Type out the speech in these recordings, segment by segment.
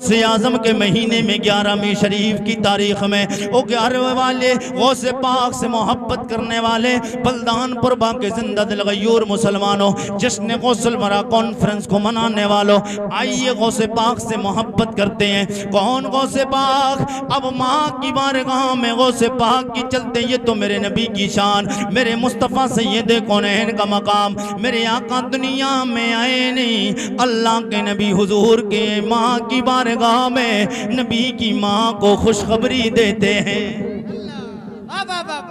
गौसे आजम के महीने में 11वीं शरीफ की तारीख में वो 11वें वाले गौसे पाक से मोहब्बत करने वाले बल्दानपुर बाके जिंदा दिल गयूर मुसलमानों, जश्न गौसल मरा कॉन्फ्रेंस को मनाने वालों, आइए गौसे पाक से मोहब्बत करते हैं। कौन गौसे पाक? अब माँ की बारगाह में गौसे पाक की चलते, ये तो मेरे नबी की शान, मेरे मुस्तफ़ा सैयद कौनैन का मकाम। मेरे आका दुनिया में आए नहीं, अल्लाह के नबी हुजूर के माँ की बारगाह में नबी की माँ को खुशखबरी देते हैं।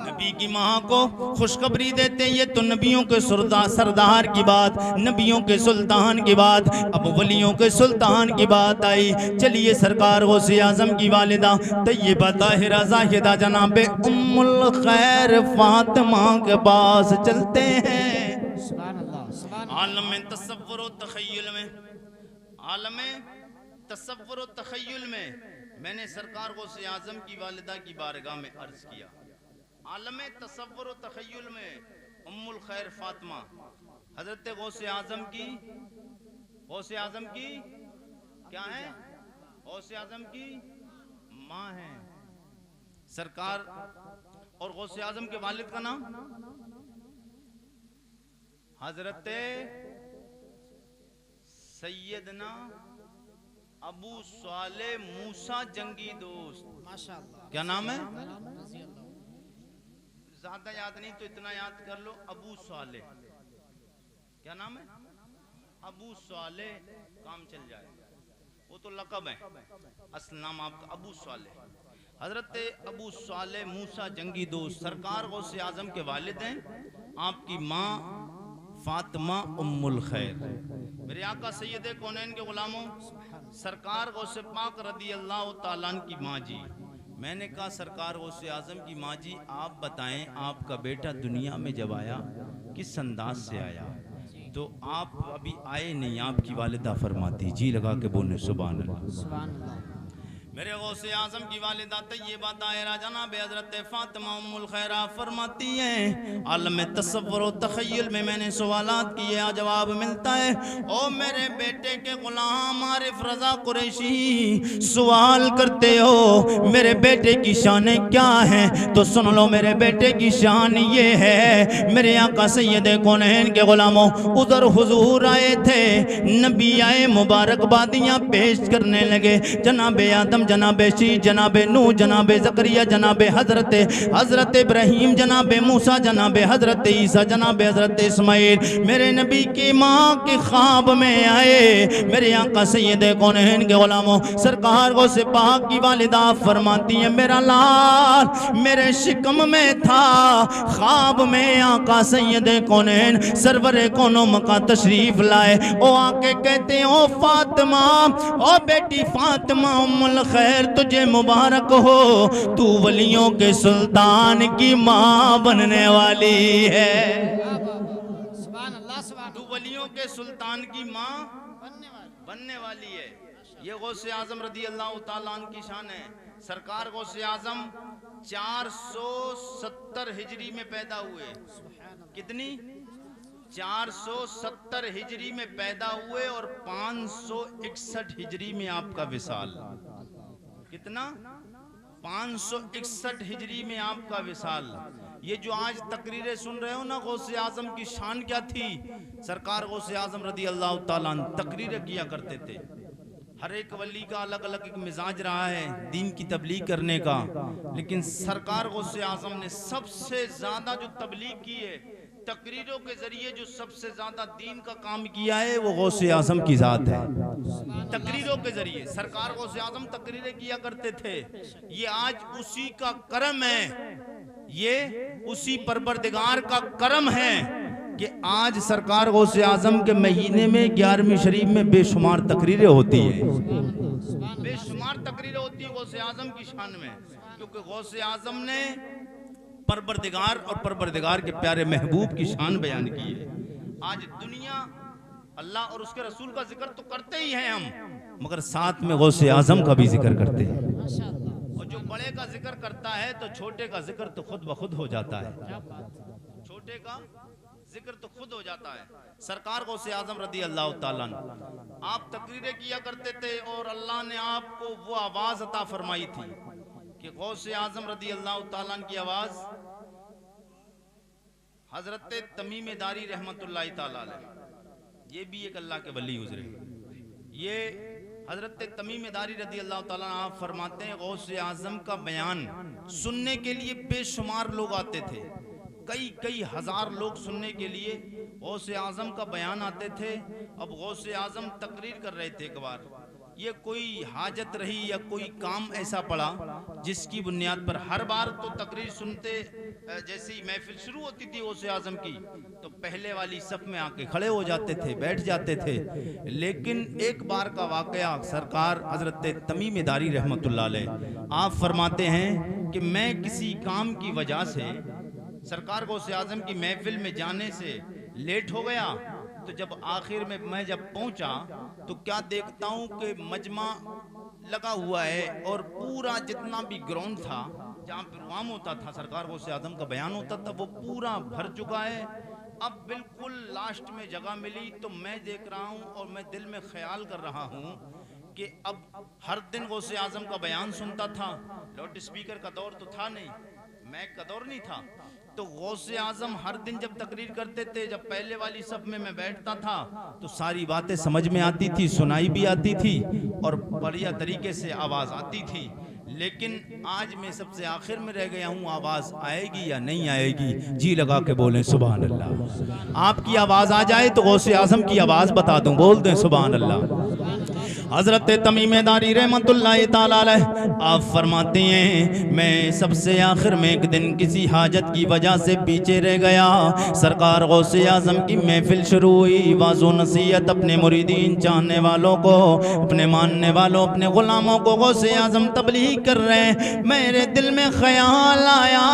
नबी की माँ को खुशखबरी देते हैं। ये तो नबियों के सरदार की बात, नबियों के सुल्तान की बात, अब वलियों के सुल्तान की बात आई। चलिए सरकार गौसे आजम की वालिदा तैयबा ताहिरा ज़ाहिदा जनाबे उम्मुल खैर फातिमा के पास चलते हैं। आलम में तसव्वुर व तख़य्युल में, आलम तसव्वुर व तख़य्युल में मैंने सरकार गौसे आजम की वालिदा की बारगाह में अर्ज किया। आलम तसव्वुर व तख़य्युल में उम्मुल खैर फातिमा हजरत गौसे आजम की, गौसे आजम की क्या है? गौसे आजम की माँ है सरकार। और गौसे आजम के वालिद का नाम हजरत सैयदना अबू साले मूसा जंगी दोस्त, माशाअल्लाह। क्या नाम है? ज्यादा याद नहीं तो इतना याद कर लो, अबू साले। क्या नाम है? अबू साले, काम चल जाए। वो तो लक़ब है, असल नाम आपका अबू साले। हजरत अबू साले मूसा जंगी दोस्त सरकार गौसे आजम के वालिद हैं। आपकी माँ फातिमा उम्मुल खैर, मेरे आका सैयद कौनैन के गुलामों सरकार गौसे पाक रदी अल्लाह तआला अन्हु की माँ जी। मैंने कहा सरकार गौसे आजम की माँ जी आप बताएं, आपका बेटा दुनिया में जब आया किस अंदाज से आया? तो आप अभी आए नहीं, आपकी वालिदा फरमाती, जी लगा के बोले सुभान अल्लाह। मेरे गौसे आजम की वालिदा तैयबा ताहिरा जनाब हजरत फातिमा उम्मुल खैरा फरमाती हैं, आलम तसव्वुर व तख़य्युल में मैंने सवालात किए, जवाब मिलता है। ओ मेरे बेटे के गुलाम आरिफ रजा कुरैशी सवाल करते हो मेरे बेटे की शान क्या है? तो सुन लो मेरे बेटे की शान ये है, मेरे आका सैयद कौनैन के गुलामों उधर हुजूर आए थे, नबी आए मुबारकबादियाँ पेश करने लगे। जनाबे आदम, जनाबे शीश, जनाबे नूह, जनाबे ज़करिया, जनाबे हजरत इब्राहीम, जनाबे मूसा, जनाबे हजरत ईसा, जनाबे हजरत इस्माइल मेरे नबी की माँ के ख्वाब में आए। मेरे आका सैयद कौनैन के गुलामों सरकार गौसे पाक की वालिदा फरमाती है, मेरा लाल मेरे शिकम में था, ख्वाब में आका सैयद कौनैन सरवरे कौनो मका तशरीफ लाए। ओ आके कहते ओ फातिमा, ओ बेटी फातिमा उम्मुल खैर तुझे मुबारक हो, तू वलियों के सुल्तान की माँ बनने वाली है। तू वलियों के सुल्तान की माँ बनने वाली है। ये गौसे आजम रदी अल्लाह तआला अन्हु की शान है। सरकार गौसे आजम 470 हिजरी में पैदा हुए। कितनी? 470 हिजरी में पैदा हुए और 561 हिजरी में आपका विसाल। कितना? 561 हिजरी में आपका विसाल। ये जो आज तकरीरें सुन रहे हो ना, गौसे आजम की शान क्या थी? सरकार गौसे आजम रदी अल्लाह तआला अन्हु तकरीरें किया करते थे। हर एक वली का अलग अलग एक मिजाज रहा है दीन की तबलीग करने का, लेकिन सरकार गौसे आजम ने सबसे ज्यादा जो तबलीग की है तकरीरों के जरिए, जो सबसे ज्यादा दीन का काम किया है वो गौसे आजम की जात है। तकरीरों के जरिए सरकार गौसे आजम तकरीरें किया करते थे। ये आज उसी का करम है, ये उसी परवरदिगार का करम है कि आज सरकार गौसे आजम के महीने में 11वीं शरीफ में बेशुमार तकरीरें होती है, बेशुमार तकरीरें होती है गौसे आजम की शान में, क्योंकि गौसे आजम ने परवरदिगार और परवरदिगार के प्यारे महबूब की शान बयान की है। आज दुनिया अल्लाह और उसके रसूल का जिक्र तो करते ही हैं हम, मगर साथ में गौसे आजम का भी जिक्र करते हैं। और जो बड़े का जिक्र करता है तो छोटे का जिक्र तो खुद ब खुद हो जाता है। छोटे का जिक्र तो खुद हो जाता है। सरकार गौसे आजम रदी अल्लाह ताला अन्हु, आप तकरीरें किया करते थे और अल्लाह ने आपको वो आवाज अता फरमाई थी कि गौसे आजम रदी अल्लाह ताला अन्हु की आवाज हजरत तमीम दारी रहमतुल्लाह ताला अलैह, ये भी एक अल्लाह के वली गुजरे। ये हजरत तमीम दारी रदी अल्लाह ताला आप फरमाते हैं गौसे आजम का बयान सुनने के लिए बेशुमार लोग आते थे, कई हजार लोग सुनने के लिए गौसे आजम का बयान आते थे। अब गौसे आजम तकरीर कर रहे थे, एक बार ये कोई हाजत रही या कोई काम ऐसा पड़ा जिसकी बुनियाद पर हर बार तो तकरीर सुनते, जैसे ही महफिल शुरू होती थी गौसे आजम की तो पहले वाली सफ में आके खड़े हो जाते थे, बैठ जाते थे। लेकिन एक बार का वाकया, सरकार हजरत तमीम दारी रहमतुल्लाह अलैह आप फरमाते हैं कि मैं किसी काम की वजह से सरकार गौसे आजम की महफिल में जाने से लेट हो गया, तो जब आखिर में मैं जब पहुंचा तो क्या देखता हूं कि मजमा लगा हुआ है और पूरा जितना भी ग्राउंड था जहां प्रोग्राम होता था, सरकार गौसे आजम का बयान होता था, वो पूरा भर चुका है। अब बिल्कुल लास्ट में जगह मिली तो मैं देख रहा हूं और मैं दिल में ख्याल कर रहा हूं कि अब हर दिन गौसे आजम का बयान सुनता था, लाउड स्पीकर का दौर तो था नहीं, मैक का दौर नहीं था, तो गौसे आजम हर दिन जब तकरीर करते थे, जब पहले वाली सब में मैं बैठता था तो सारी बातें समझ में आती थी, सुनाई भी आती थी और बढ़िया तरीके से आवाज आती थी। लेकिन आज मैं सबसे आखिर में रह गया हूँ, आवाज आएगी या नहीं आएगी? जी लगा के बोलें सुभान अल्लाह। आपकी आवाज आ जाए तो गौसे आजम की आवाज बता दूं, बोल दें सुभान अल्लाह। हजरत तमीम दारी रहमतुल्लाह ताला अलैह आप फरमाते हैं मैं सबसे आखिर में एक दिन किसी हाजत की वजह से पीछे रह गया, सरकार गौसे आजम की महफिल शुरू हुई, वाज़ो नसीहत अपने मुरीदीन चाहने वालों को, अपने मानने वालों, अपने गुलामों को गौसे आजम तबलीग कर रहे हैं। मेरे दिल में ख्याल आया,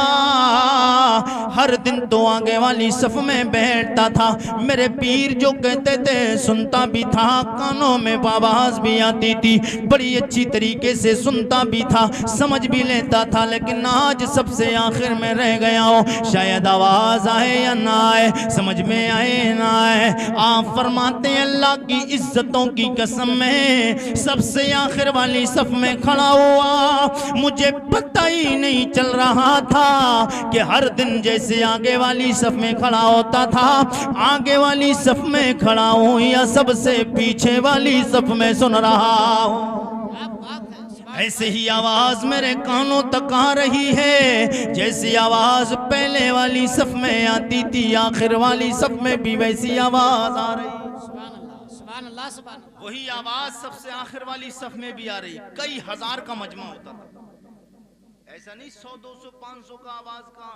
हर दिन तो आगे वाली सफ में बैठता था, मेरे पीर जो कहते थे सुनता भी था, कानों में आवाज भी आती थी, बड़ी अच्छी तरीके से सुनता भी था, समझ भी लेता था। लेकिन आज सबसे आखिर में रह गया हूं, शायद आवाज आए या ना आए, समझ में आए ना आए। आप फरमाते हैं अल्लाह की इज्जतों की कसम में सबसे आखिर वाली सफ में खड़ा हुआ, मुझे पता ही नहीं चल रहा था कि हर दिन जैसे आगे वाली सफ में खड़ा होता था, आगे वाली सफ में खड़ा हूं या सबसे पीछे वाली सफ में सुन रहा हूं। ऐसे ही आवाज मेरे कानों तक आ रही है, जैसी आवाज पहले वाली सफ में आती थी, आखिर वाली सफ में भी वैसी आवाज आ रही। वही आवाज सबसे आखिर वाली सफ में भी आ रही। कई हजार का मजमा होता था, ऐसा नहीं 100 200 500 का आवाज का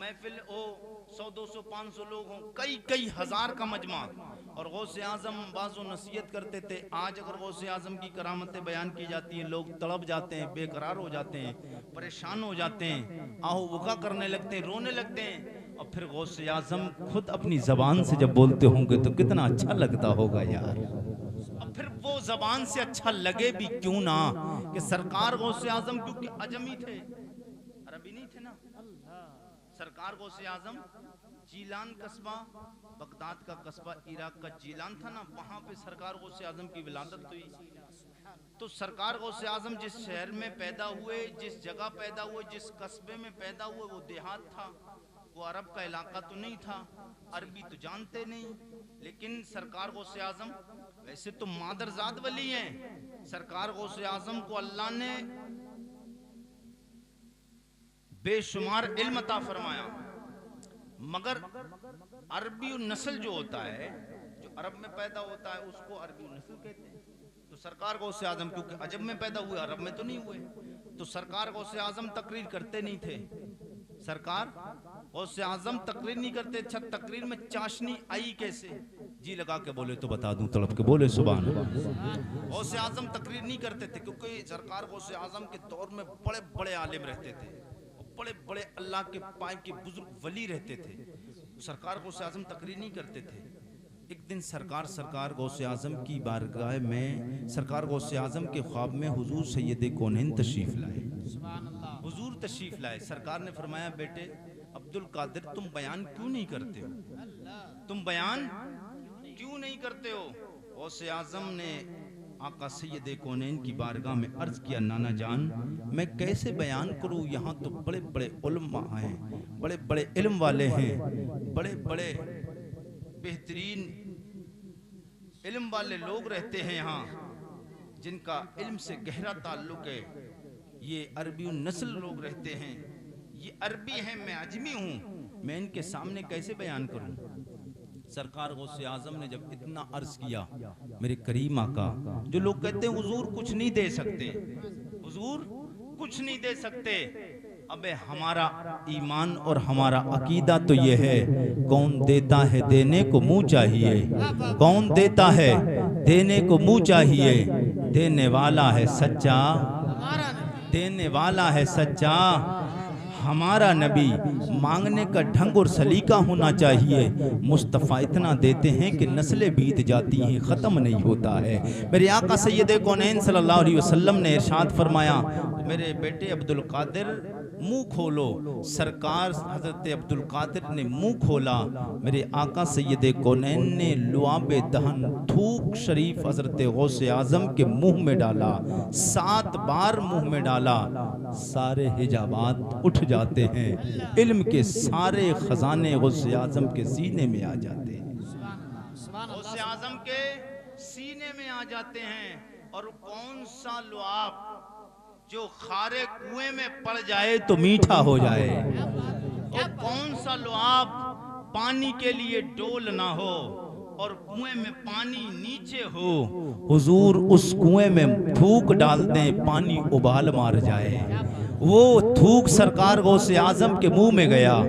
महफिल हो, 100 200 500 लोग हों, कई हजार का मजमा। और गौसे आजम बाज़ो नसीहत करते थे। आज अगर गौसे आजम की करामतें बयान की जाती हैं, लोग तड़प जाते हैं, बेकरार हो जाते हैं, परेशान हो जाते हैं, आहो वुका करने लगते हैं, रोने लगते हैं। और फिर गौसे आजम खुद अपनी जबान से जब बोलते होंगे तो कितना अच्छा लगता होगा यार। अब फिर वो जबान से अच्छा लगे भी क्यों ना कि सरकार गौसे आजम क्योंकि अजमी थे, अरबी नहीं थे ना। सरकार गौसे आजम जीलान कस्बा, बगदाद का कस्बा इराक का जीलान था ना, वहां पे सरकार गौसे आजम की विलादत हुई। तो सरकार गौसे आजम जिस शहर में पैदा हुए, जिस जगह पैदा हुए, जिस कस्बे में पैदा हुए, वो देहात था, वो अरब का इलाका तो नहीं था, अरबी तो जानते नहीं। लेकिन सरकार गौसे आजम वैसे तो मादरजाद वली हैं। सरकार गौसे आजम को अल्लाह ने बेशुमार इल्म अता फरमाया, मगर अरबी नस्ल जो होता है, जो अरब में पैदा होता है, उसको अरबी नस्ल कहते हैं। तो सरकार गौसे आजम क्योंकि अजब में पैदा हुए, अरब में तो नहीं हुए, तो सरकार गौसे आजम तकरीर करते नहीं थे। सरकार गौसे आजम तकरीर नहीं करते। अच्छा, तकरीर में चाशनी आई कैसे? जी लगा के बोले तो बता दूं, तड़प के बोले सुभान अल्लाह। गौसे आजम तकरीर नहीं करते थे क्योंकि सरकार गौसे आजम के दौर में बड़े बड़े आलिम रहते थे, बड़े बड़े अल्लाह के पाए के बुजुर्ग वली रहते थे। सरकार गौसे आजम तकरीर नहीं करते थे। एक दिन सरकार गौसे आजम की बारगाह में, सरकार गौसे आजम के ख्वाब में हुजूर सैयद कौनैन तशरीफ लाए। हुजूर तशरीफ लाए। सरकार ने फरमाया, बेटे अब्दुल कादिर तुम बयान क्यों नहीं करते हो? तुम बयान क्यों नहीं करते हो? गौसे आजम ने आका सैयद कौनैन की बारगाह में अर्ज किया, नाना जान मैं कैसे बयान करूं, यहाँ तो बड़े बड़े उलमा हैं, बड़े बड़े इल्म वाले हैं, बड़े बड़े बेहतरीन इल्म वाले लोग रहते हैं यहाँ, जिनका इल्म से गहरा ताल्लुक है। ये अरबी नस्ल लोग रहते हैं, ये अरबी हैं, मैं अजमी हूँ, मैं इनके सामने कैसे बयान करूं? सरकार गौसे आजम ने जब इतना अर्ज किया, मेरे करीम आका, जो लोग कहते हैं हुजूर कुछ नहीं दे सकते, हुजूर कुछ नहीं दे सकते, अबे हमारा ईमान और हमारा अकीदा तो ये है, कौन देता है देने को मुंह चाहिए, कौन देता है देने को मुंह चाहिए, देने वाला है सच्चा, देने वाला है सच्चा हमारा नबी, मांगने का ढंग और सलीका होना चाहिए। मुस्तफ़ा इतना देते हैं कि नस्लें बीत जाती हैं, ख़त्म नहीं होता है। मेरे आका सैयद कौनैन सल्लल्लाहु अलैहि वसल्लम ने इरशाद फरमाया, मेरे बेटे अब्दुल कादिर मुंह खोलो। सरकार हजरत अब्दुल कादिर ने मुंह खोला, मेरे आका सैयद कौनैन ने लुआबे दहन थूक शरीफ हजरत गौसे आजम के मुंह में डाला, 7 बार मुंह में डाला, सारे हिजाबात उठ जाते हैं, इल्म के सारे खजाने गौसे आजम के सीने में आ जाते हैं, गौसे आजम के सीने में आ जाते हैं। और कौन सा लुआब जो खारे कुएं में पड़ जाए तो मीठा हो जाए, और कौन सा लुआब पानी के लिए डोल ना हो और कुएं में पानी नीचे हो, हुजूर उस कुएं में थूक डाल दें, पानी उबाल मार जाए। वो थूक सरकार गौसे आजम के मुंह में गया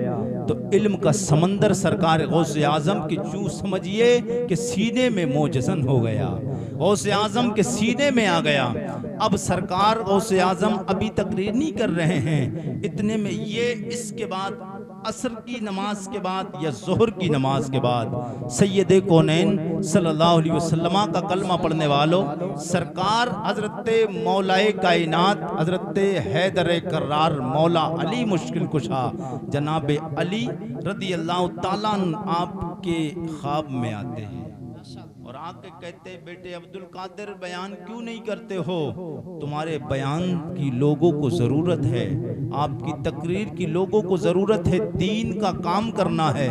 तो इल्म का समंदर सरकार गौसे आजम के चू समझिए कि सीने में मोजसन हो गया, गौसे आजम के सीने में आ गया। अब सरकार गौसे आजम अभी तकरीर नहीं कर रहे हैं, इतने में ये इसके बाद असर की नमाज के बाद या जोहर की नमाज के बाद सैयद कौनैन सल्लल्लाहु अलैहि वसल्लम का कलमा पढ़ने वालों, सरकार हजरत मौलाए कायनात हजरत हैदर कर्रार मौला अली मुश्किल कुशा जनाब अली रदी अल्लाह ताला आपके ख्वाब में आते हैं और आके कहते हैं, बेटे अब्दुल कादिर बयान क्यों नहीं करते हो? तुम्हारे बयान की लोगों को जरूरत है, आपकी तकरीर की लोगों को जरूरत है, दीन का काम करना है।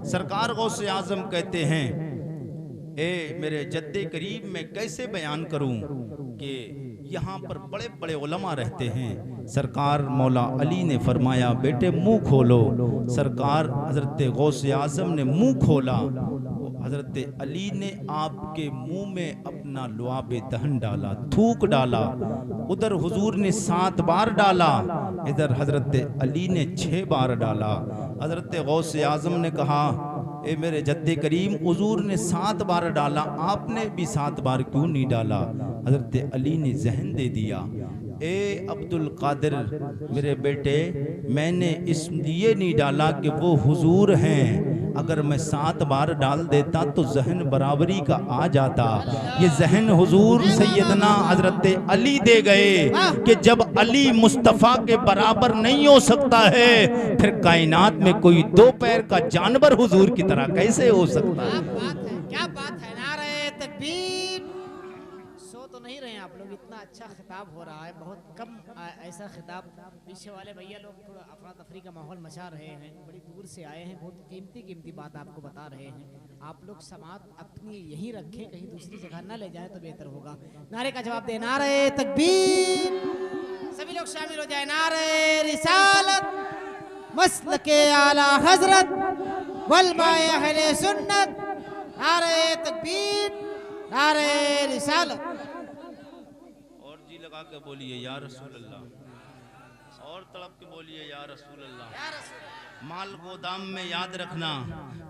सरकार गौसे आजम कहते हैं, ए मेरे जद्दे करीब मैं कैसे बयान करूं कि यहाँ पर बड़े बड़े उलमा रहते हैं। सरकार मौला अली ने फरमाया, बेटे मुंह खोलो। सरकार हजरत गौसे आजम ने मुंह खोला, हजरत अली ने आपके मुंह में अपना लुआबे दहन डाला, थूक डाला। उधर हुजूर ने 7 बार डाला, इधर हजरत अली ने 6 बार डाला। हजरत गौसे आजम ने कहा, ए मेरे जद्दे करीम, हुजूर ने 7 बार डाला, आपने भी 7 बार क्यों नहीं डाला? हजरत अली ने जहन दे दिया, ए अब्दुल कादिर मेरे बेटे, मैंने इसलिए नहीं डाला कि वो हुजूर हैं, अगर मैं 7 बार डाल देता तो जहन बराबरी का आ जाता। ये जहन हुजूर सैयदना हजरत अली दे गए कि जब अली मुस्तफ़ा के बराबर नहीं हो सकता है, फिर कायनात में कोई 2 पैर का जानवर हुजूर की तरह कैसे हो सकता है? क्या बात है, नारे तकबीर। सो तो नहीं रहे आप लोग, इतना अच्छा खिताब हो रहा है, बहुत कम ऐसा खिताब। पीछे वाले भैया लोग थोड़ा अफरा तफरी का माहौल मचा रहे हैं, बड़ी दूर से आए हैं, बहुत कीमती बात आपको बता रहे हैं। आप लोग समात अपनी यहीं रखें, कहीं दूसरी जगह ना ले जाए तो बेहतर होगा। नारे का जवाब दे, नारे तकबीर। सभी लोग शामिल हो जाए। नारे रिसालत, मसलके आला हजरत, वलमाए अहले सुन्नत। नारे तकबीर, नारे रिसालत। और जी लगा के बोलिए या रसूल अल्लाह, और तड़प के बोलिए या रसूल अल्लाह। माल गोदाम में याद रखना,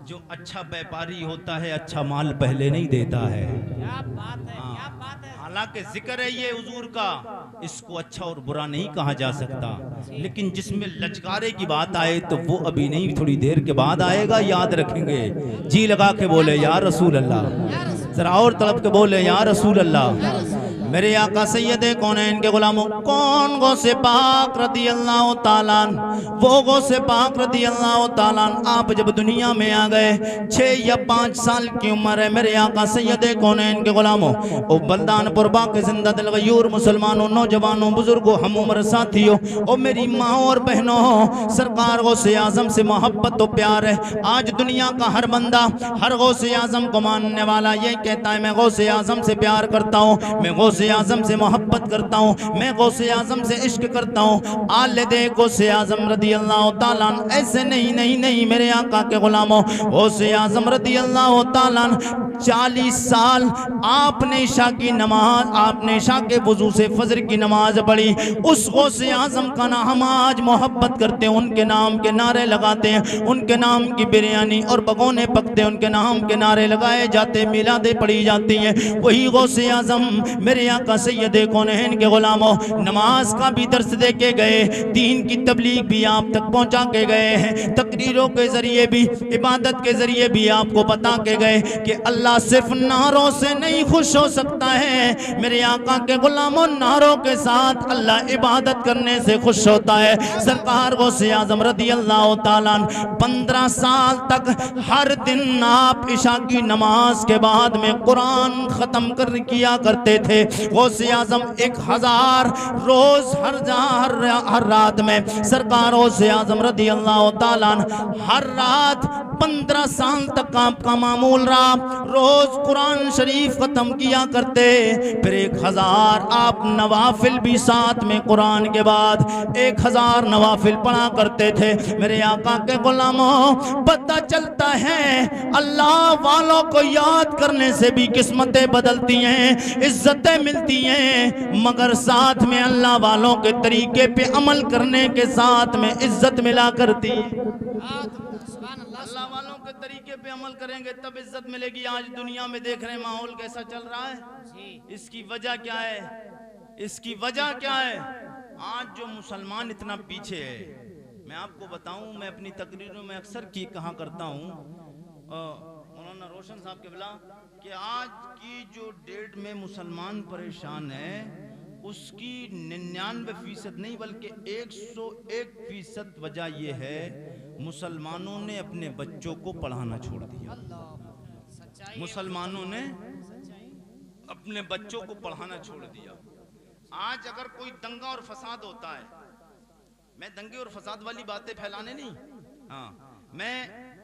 जो अच्छा व्यापारी होता है अच्छा माल पहले नहीं देता है। क्या बात है, क्या बात है। हालांकि जिक्र है ये हुजूर का, इसको अच्छा और बुरा नहीं कहा जा सकता, लेकिन जिसमें लचकारे की बात आए तो वो अभी नहीं, थोड़ी देर के बाद आएगा, याद रखेंगे। जी लगा के बोले या रसूल अल्लाह, जरा और तड़प के बोले या रसूल अल्लाह। मेरे आका सैयद कौनैन के गुलामों, कौन गौसे पाक रदी अल्लाह ताला, वो गौसे पाक रदी अल्लाह ताला, आप जब दुनिया में आ गए 6 या 5 साल की उम्र है मेरे आका सैयद कौनैन के गुलामों, ओ बल्दानपुर बाके जिंदा दिल गयूर मुसलमानों, नौजवानों, बुजुर्गों, हम उम्र साथियों, ओ मेरी माँ और बहनों, सरकार गौसे आजम से मोहब्बत तो प्यार है। आज दुनिया का हर बंदा हर गौसे आजम को मानने वाला ये कहता है मैं गौसे आजम से प्यार करता हूँ, मैं गौसे आजम से मोहब्बत करता हूँ, मैं गौसे आजम से इश्क करता हूँ। आले दे गौसे आजम रदी अल्लाह ताला ऐसे नहीं नहीं नहीं मेरे आका के गुलामों, गौसे आजम रदी अल्लाह ताला 40 साल आपने इशा की नमाज, आपने इशा के वजू से फजर की नमाज पढ़ी। उस गौसे आजम का नाम हम आज मोहब्बत करते हैं, उनके नाम के नारे लगाते हैं, उनके नाम की बिरयानी और बगोने पकते हैं, उनके नाम के नारे लगाए जाते, मिलादे पढ़ी जाती हैं। वही गौसे आजम मेरे आका सैयद कौनैन के गुलामों नमाज का भी दर्स दे के गए, दीन की तबलीग भी आप तक पहुंचा के गए हैं, तकरीरों के जरिए भी, इबादत के जरिए भी आपको बता के गए कि अल्लाह सिर्फ नारों से नहीं खुश हो सकता है, मेरे आका के गुलामों नारों के साथ अल्लाह इबादत करने से खुश होता है। सरकार गौसे आजम रदी अल्लाह ताला 15 साल तक हर दिन आप इशा की नमाज के बाद में कुरान खत्म कर किया करते थे। गौसे आजम 1000 रोज हर रात में सरकार गौसे आजम रदी अल्लाह ताला हर रात 15 साल तक आपका मामूल रहा, रोज कुरान शरीफ खत्म किया करते, फिर 1000 आप नवाफिल भी साथ में कुरान के बाद 1000 नवाफिल पढ़ा करते थे। मेरे आका के गुलामों पता चलता है अल्लाह वालों को याद करने से भी किस्मतें बदलती हैं, इज्जतें मिलती हैं, मगर साथ में अल्लाह वालों के तरीके पे अमल करने के साथ में इज्जत मिला करती है। अल्लाह वालों के तरीके पे अमल करेंगे तब इज्जत मिलेगी। आज दुनिया में देख रहे हैं माहौल कैसा चल रहा है, इसकी वजह क्या है, इसकी वजह क्या है? आज जो मुसलमान इतना पीछे है, मैं आपको बताऊं, मैं अपनी तकरीरों में अक्सर की कहा करता हूं, मौलाना रोशन साहब के बिला, कि आज की जो डेट में मुसलमान परेशान है उसकी 99% नहीं बल्कि 101% वजह यह है मुसलमानों ने अपने बच्चों को पढ़ाना छोड़ दिया। मुसलमानों ने अपने बच्चों को पढ़ाना छोड़ दिया। आज अगर कोई दंगा और फसाद होता है, मैं दंगे और फसाद वाली बातें फैलाने नहीं, हाँ, मैं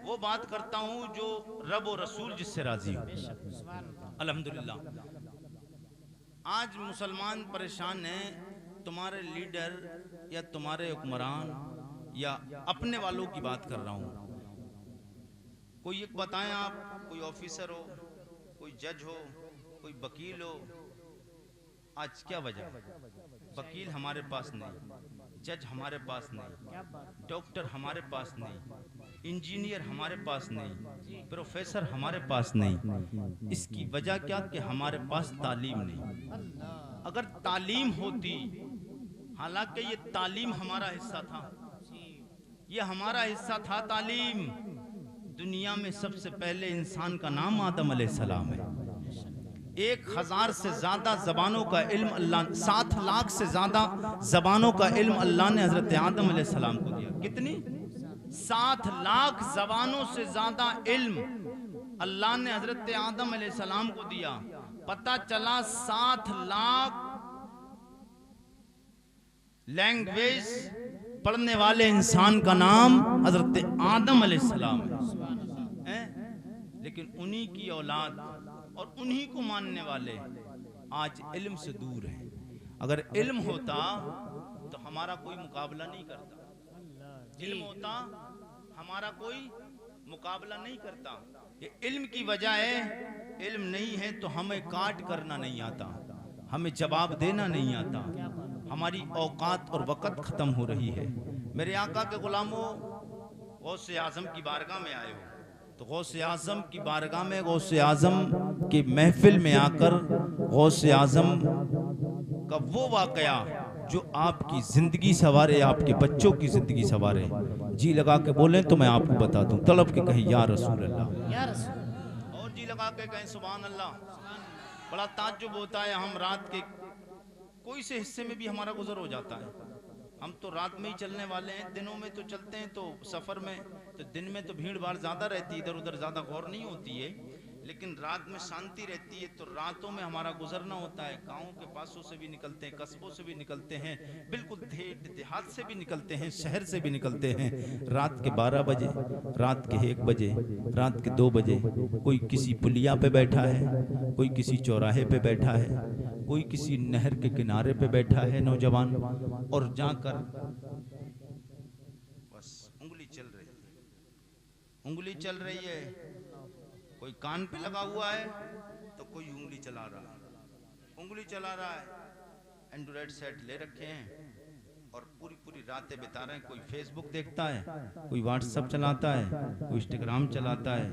वो बात करता हूं जो रब और रसूल जिससे राजी हो। अल्हम्दुलिल्लाह आज मुसलमान परेशान हैं, तुम्हारे लीडर या तुम्हारे हुक्मरान या अपने वालों की बात कर रहा हूं। कोई एक बताएं, आप कोई ऑफिसर हो, कोई जज हो, कोई वकील हो, आज क्या वजह? वकील हमारे पास नहीं, जज हमारे पास नहीं, डॉक्टर हमारे पास नहीं, इंजीनियर हमारे पास नहीं, प्रोफेसर हमारे पास नहीं। इसकी वजह क्या कि हमारे पास तालीम नहीं। अगर तालीम होती, हालांकि ये तालीम हमारा हिस्सा था, ये हमारा हिस्सा था तालीम। दुनिया में सबसे पहले इंसान का नाम आदम अलैहिस्सलाम है। 1000 से ज्यादा जबानों का इल्म अल्लाह, 7 लाख से ज्यादा जबानों का इल्म अल्लाह ने हजरत आदम अलैहिस्सलाम को दिया। कितनी? 7 लाख जबानों से ज्यादा इल्म अल्लाह ने हजरत आदम अलैहिस्सलाम को दिया। पता चला 7 लाख लैंग्वेज पढ़ने वाले इंसान का नाम हजरत आदम अलैहिस्सलाम है, लेकिन उन्हीं की औलाद और उन्हीं को मानने वाले आज इल्म से दूर हैं। अगर इल्म होता तो हमारा कोई मुकाबला नहीं करता, इल्म होता हमारा कोई मुकाबला नहीं करता। ये इल्म की वजह है, इल्म नहीं है तो हमें काट करना नहीं आता, हमें जवाब देना नहीं आता, हमारी औकात और वक़्त ख़त्म हो रही है। मेरे आका के गुलामों, गौसे आज़म की बारगाह में आए हो तो गौसे आज़म की बारगाह में, गौसे आज़म की महफिल में आकर गौसे आज़म का वो वाक़या जो आपकी ज़िंदगी सवारे, आपके बच्चों की ज़िंदगी सवारे, जी लगा के बोलें तो मैं आपको बता दूं, तलब के कहीं या रसूल अल्लाह, और जी लगा के कहें सुभान अल्लाह। बड़ा ताज्जुब होता है, हम रात के कोई से हिस्से में भी हमारा गुजर हो जाता है। हम तो रात में ही चलने वाले हैं, दिनों में तो चलते हैं तो सफर में, तो दिन में तो भीड़ भाड़ ज्यादा रहती है, इधर उधर ज्यादा गौर नहीं होती है, लेकिन रात में शांति रहती है। तो रातों में हमारा गुजरना होता है, गाँव के पासों से भी निकलते हैं, कस्बों से भी निकलते हैं, बिल्कुल देहात से भी निकलते हैं, शहर से भी निकलते हैं। रात के 12 बजे, रात के 1 बजे, रात के 2 बजे कोई किसी पुलिया पे बैठा है, कोई किसी चौराहे पे बैठा है, कोई किसी नहर के किनारे पे बैठा है नौजवान, और जाकर बस उंगली चल रही है, उंगली चल रही है। कोई कान पे लगा हुआ है तो कोई उंगली चला रहा है, उंगली चला रहा है। एंड्रॉइड सेट ले रखे हैं और पूरी पूरी रातें बिता रहे हैं। कोई फेसबुक देखता है, कोई व्हाट्सएप चलाता है, कोई इंस्टाग्राम चलाता है,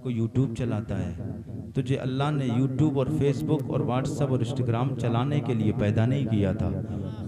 कोई यूट्यूब चलाता है। तुझे अल्लाह ने यूट्यूब और फेसबुक और व्हाट्सएप और इंस्टाग्राम चलाने के लिए पैदा नहीं किया था।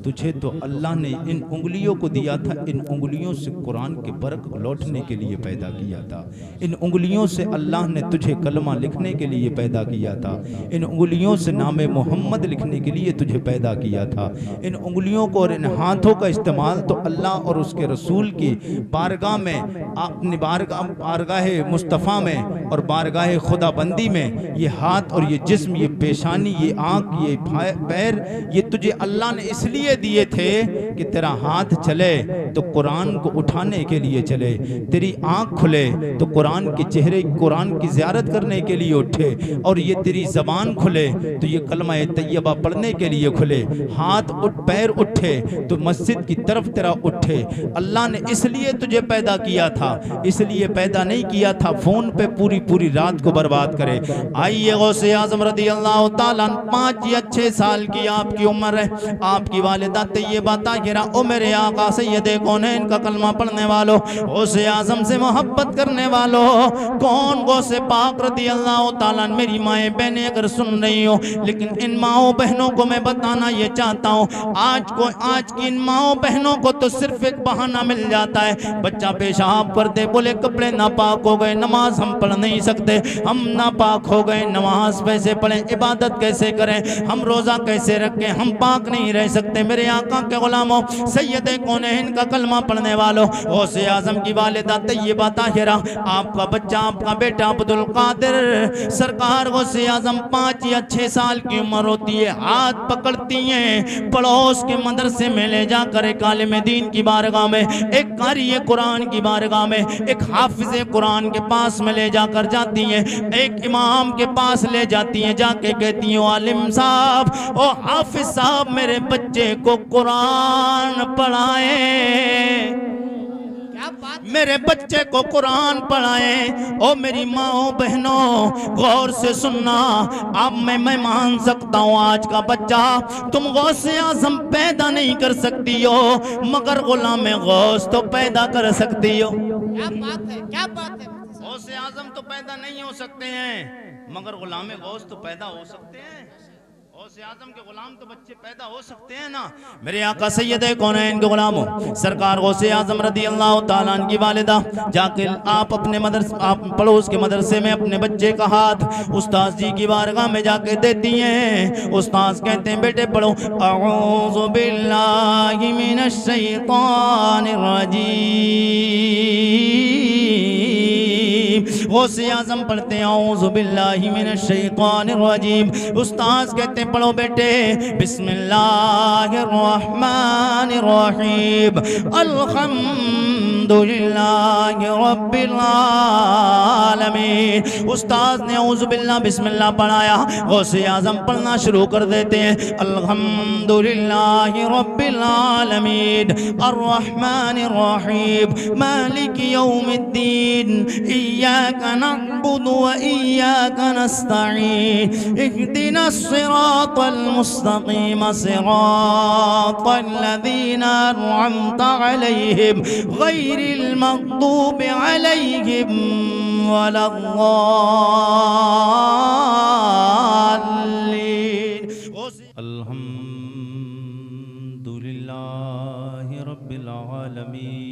तुझे तो अल्लाह ने इन उंगलियों को दिया था, इन उंगलियों से कुरान के बरक लौटने के लिए पैदा किया था। इन उंगलियों से अल्लाह ने तुझे कलमा लिखने के लिए पैदा किया था। इन उंगलियों से नाम मोहम्मद लिखने के लिए तुझे पैदा किया था। इन उंगलियों को और इन हाथों का इस्तेमाल तो अल्लाह और उसके रसूल की बारगाह में, अपनी बारगाह मुस्तफ़ा में और बारगाह खुदाबंदी में ये हाथ और ये जिस्म, ये पेशानी, ये आँख, ये पैर, ये तुझे अल्लाह ने इसलिए दिए थे कि तेरा हाथ चले तो कुरान को उठाने के लिए चले, तेरी आँख खुले तो कुरान के चेहरे, कुरान की ज़ियारत करने के लिए उठे, और ये तेरी ज़बान खुले तो ये कलमा तैयबा पढ़ने के लिए खुले। हाथ उठ, पैर उठे तो मस्जिद की तरफ तेरा उठे। अल्लाह ने इसलिए तुझे पैदा किया था, इसलिए पैदा नहीं किया था फोन पे पूरी पूरी रात को बर्बाद करे। आइए गौसे आज़म रज़ी अल्लाह ताला, 5 या 6 साल की आपकी उम्र है, आपकी वालिदा तैयबा ताहिरा, ओ मेरे आका सैयदे कौनैन का कलमा पढ़ने वालों, गौसे आज़म से मोहब्बत करने वालों, कौन गौसे पाक रज़ी अल्लाह ताला, मेरी माएँ बहनें अगर सुन रही हो, लेकिन इन माओ बहनों को मैं बताना ये चाहता हूँ, आज की इन माओ बहनों को तो सिर्फ एक बहाना मिल जाता है। बच्चा पेशाब कर दे, बोले कपड़े नापाक हो गए, नमाज हम पढ़ नहीं सकते, हम नापाक हो गए, नमाज कैसे पढ़ें, इबादत कैसे करें, हम रोज़ा कैसे रखें, हम पाक नहीं रह सकते। मेरे आका के गुलामों, सैयदे कौनैन का कलमा पढ़ने वालों, गौसे आज़म की वालिदा तैयबा ताहिरा, आपका बच्चा, आपका बेटा अब्दुल कादिर सरकार, गौसे आज़म 5 या 6 साल की उम्र होती है, हाथ पकड़ती हैं, पड़ोस के मदरसे में ले जाकर एक आलिम दीन की बारगाह में, एक कारी कुरान की बारगाह में, एक हाफिज कुरान के पास में ले जाकर जाती हैं, एक इमाम के पास ले जाती हैं, जाके कहती हैं, आलिम साहब, ओ हाफिज साहब, मेरे बच्चे को कुरान पढ़ाए, मेरे बच्चे को कुरान पढ़ाएं। ओ मेरी माओ बहनों, गौर से सुनना, अब मैं मान सकता हूँ आज का बच्चा तुम गौसे आज़म पैदा नहीं कर सकती हो, मगर गुलाम गौस तो पैदा कर सकती हो। क्या बात है, क्या बात है। गौसे आज़म तो पैदा नहीं हो सकते हैं, मगर गुलाम गौस तो पैदा हो सकते हैं। गौसे आज़म के गुलाम तो बच्चे पैदा हो सकते हैं ना। मेरे आका सैयदे कौनैन के गुलामों, सरकार गौसे आज़म रज़ी अल्लाह ताला अन्हु की वालिदा, जाके आप अपने मदरसे, आप पड़ोस के मदरसे में अपने बच्चे का हाथ उस्ताद जी की बारगाह में जाके देती हैं। उस्ताद कहते हैं, बेटे पढ़ो, अऊज़ु बिल्लाहि मिनश शैतानिर रजीम। गौसे आज़म पढ़ते हैं, अऊज़ु बिल्लाहि मिनश शैतानिर रजीम। उस्ताद कहते हैं, पढ़ो बेटे, बिस्मिल्लाहिर्रहमानिर्रहीम, अल्हम्दुलिल्लाहि रब्बिल आलमीन। उस्ताद ने औज़ु बिल्लाह बिस्मिल्लाह पढ़ाया, गौसे आज़म पढ़ना शुरू कर देते हैं, अल्हम्दुलिल्लाहि रब्बिल आलमीन, अर्रहमानिर्रहीम, मालिकि यौमिद्दीन, इय्याका नअबुदु व इय्याका नस्तईन, इहदिनस सिरातल मुस्तकीम, सिरातल लज़ीना अनअमता अलैहिम, गैरिल मग़दूबि अलैहिम वलद्दाल्लीन। अल्हम्दुलिल्लाहि रब्बिल आलमीन,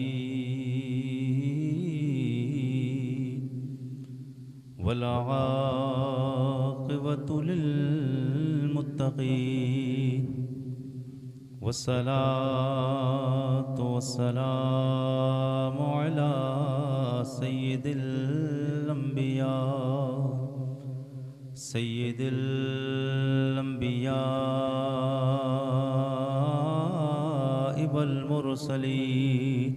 वल आक़िबतु लिल्मुत्तक़ीन वस्सलातु वस्सलामु अला सय्यिदिल अंबिया वल मुरसलीन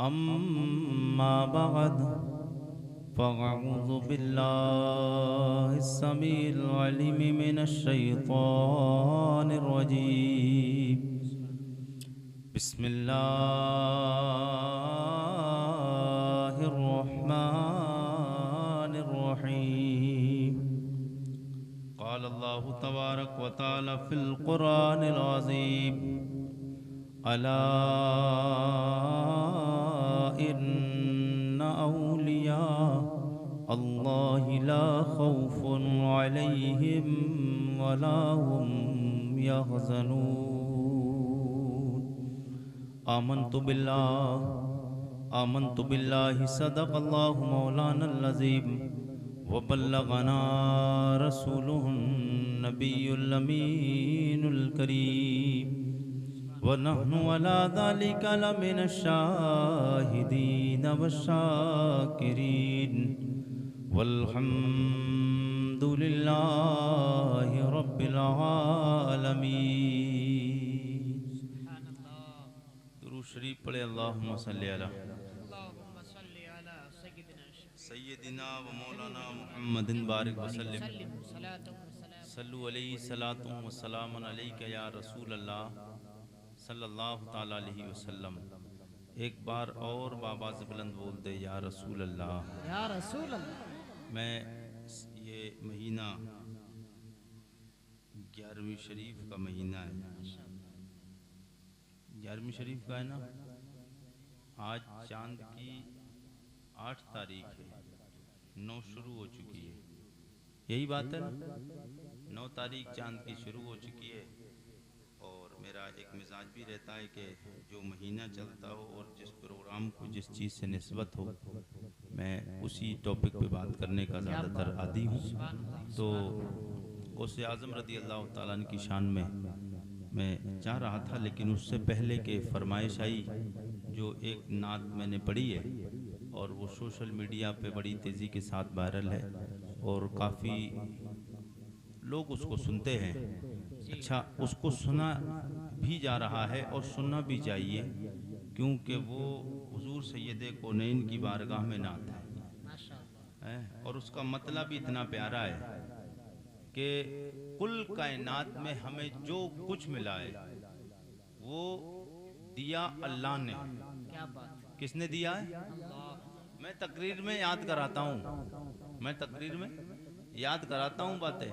अम्मा बअद फ़अऊज़ु बिल्लाहिस समीइल अलीम मिनश शैतानिर रजीम बिस्मिल्लाहिर रहमानिर रहीम क़ाल अल्लाहु तबारक व तआला फ़िल क़ुरानिल अज़ीम अला इन्ना औलिया अल्लाहि ला खौफुन अलैहिम वला हुम यहज़नून आमन्तु बिल्लाहि सदक़ल्लाहु मौलानल अज़ीम व बल्लगना रसूलुहुन नबियुल अमीनुल करीम व नहनु अला ज़ालिका लमिनश शाहिदीन वश्शाकिरीन वल्हम्दुलिल्लाहि रब्बिल आलमीन। दुरूद शरीफ पढ़े अल्लाहुम्मा सल्ली अला सय्यदिना व मौलाना मुहम्मदिन बारिक वसल्लम सल्लु अलैहि सलातु व सलामुन अलैका या रसूल अल्लाह सल्लल्लाहु ताला अलैहि वसल्लम। एक बार और बाबा से बुलंद बोल दे या रसूल अल्लाह या रसूल अल्लाह। मैं ये महीना 11वीं शरीफ का महीना है, 11वीं शरीफ का है ना। आज चांद की 8 तारीख है, 9 शुरू हो चुकी है, यही बात है ना। 9 तारीख चांद की शुरू हो चुकी है और मेरा एक मिजाज भी रहता है कि जो महीना चलता हो और जिस प्रोग्राम को जिस चीज़ से निस्बत हो मैं उसी टॉपिक पे बात करने का ज़्यादातर आदी हूँ। तो गौसे आज़म रज़ी अल्लाह ताला अन्हु की शान में मैं चाह रहा था, लेकिन उससे पहले के फरमाइश आई जो एक नात मैंने पढ़ी है और वो सोशल मीडिया पे बड़ी तेज़ी के साथ वायरल है और काफ़ी लोग उसको सुनते हैं। अच्छा, उसको सुना भी जा रहा है और सुनना भी चाहिए, क्योंकि वो हुजूर सैयदे कौनैन की बारगाह में नात है और उसका मतलब भी इतना प्यारा है कि कुल कायनात में हमें जो कुछ मिला है वो दिया अल्लाह ने। क्या बात, किसने दिया है? मैं तकरीर में याद कराता हूँ बातें।